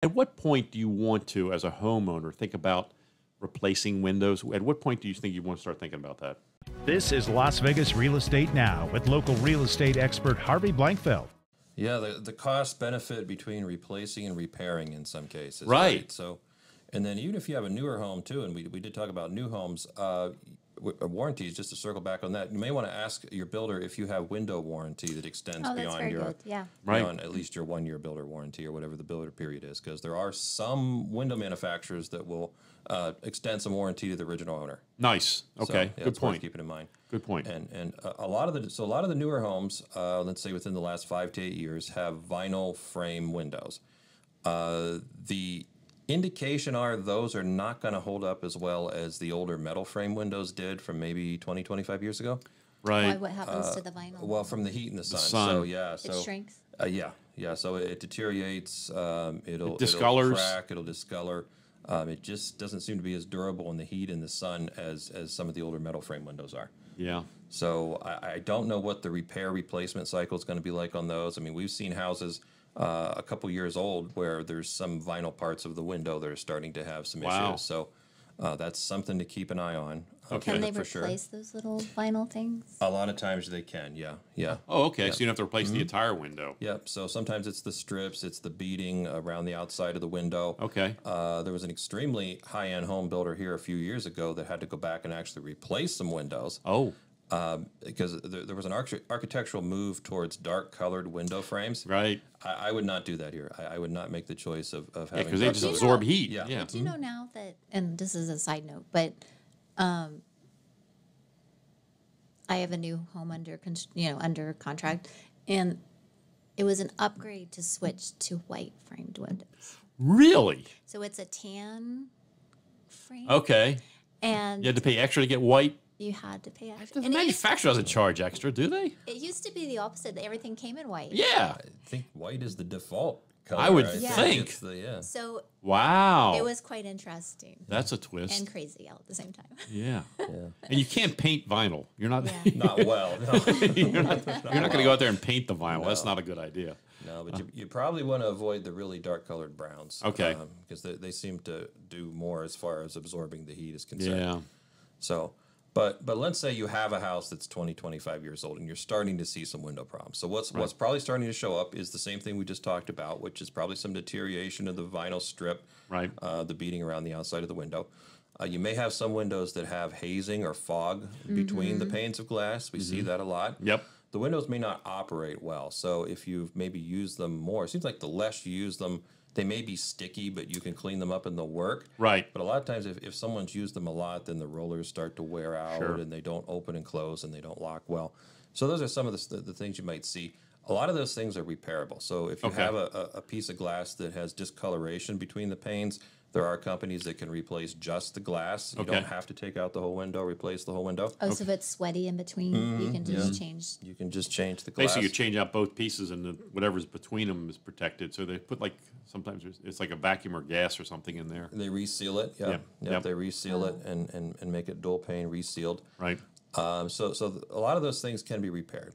At what point do you want to, as a homeowner, think about replacing windows? At what point do you think you want to start thinking about that? This is Las Vegas Real Estate Now with local real estate expert Harvey Blankfeld. Yeah, the cost benefit between replacing and repairing in some cases. Right. So, and then even if you have a newer home too, and we did talk about new homes, warranties, just to circle back on that, you may want to ask your builder if you have window warranty that extends Oh, that's beyond very your good. Yeah. Right. beyond at least your 1 year builder warranty or whatever the builder period is, because there are some window manufacturers that will extend some warranty to the original owner. Nice. So, Okay. yeah, Good it's worth point. keeping in mind. Good point. And a lot of the newer homes, let's say within the last 5 to 8 years, have vinyl frame windows. The indication are those are not going to hold up as well as the older metal frame windows did from maybe 20, 25 years ago. Why, Right. what happens to the vinyl? Well, from the heat and the sun. sun. So yeah, it so shrinks. yeah. So it deteriorates. It'll discolors. It'll crack. It'll discolor. It just doesn't seem to be as durable in the heat and the sun as some of the older metal frame windows are. Yeah. So I don't know what the repair replacement cycle is going to be like on those. I mean, we've seen houses a couple years old where there's some vinyl parts of the window that are starting to have some Wow. issues. So that's something to keep an eye on. Okay. Can they for sure. replace those little vinyl things? A lot of times they can, yeah. Oh, okay. So you don't have to replace the entire window. Yep. So sometimes it's the strips, it's the beading around the outside of the window. Okay. There was an extremely high-end home builder here a few years ago that had to go back and actually replace some windows Oh, because there was an architectural move towards dark-colored window frames. right. I would not do that here. I would not make the choice of Yeah, having. because they just you know- absorb heat. Yeah. Yeah. Do you know now that, and this is a side note, but I have a new home under contract, and it was an upgrade to switch to white framed windows. Really? So it's a tan frame, Okay. and You had to pay extra to get white. you had to pay extra. The And manufacturer doesn't charge extra, do they? it used to be the opposite; that everything came in white. Yeah. I think white is the default color. I would think. It's the, So Wow. it was quite interesting That's a twist. and crazy all at the same time. Yeah. yeah. And you can't paint vinyl. You're not. Yeah. Not well. No. You're not going to go out there and paint the vinyl. That's not a good idea. No, but you probably want to avoid the really dark colored browns. Okay. Because they seem to do more as far as absorbing the heat is concerned. Yeah. So, but let's say you have a house that's 20, 25 years old and you're starting to see some window problems. So what's probably starting to show up is the same thing we just talked about, which is probably some deterioration of the vinyl strip, Right. the beading around the outside of the window. You may have some windows that have hazing or fog between the panes of glass. We see that a lot. Yep. The windows may not operate well. So if you've maybe used them more, it seems like the less you use them, they may be sticky, but you can clean them up and they'll work. Right. But a lot of times, if someone's used them a lot, then the rollers start to wear out Sure. and they don't open and close and they don't lock well. So those are some of the things you might see. A lot of those things are repairable. So if you Okay. have a piece of glass that has discoloration between the panes, there are companies that can replace just the glass. You Okay. don't have to take out the whole window, replace the whole window. Oh, so if it's sweaty in between, you can just change. You can just change the glass. Basically, you change out both pieces, and whatever's between them is protected. So they put sometimes it's like a vacuum or gas or something in there. They reseal it. Yep. Yep. They reseal it and make it dual pane resealed. Right. So a lot of those things can be repaired.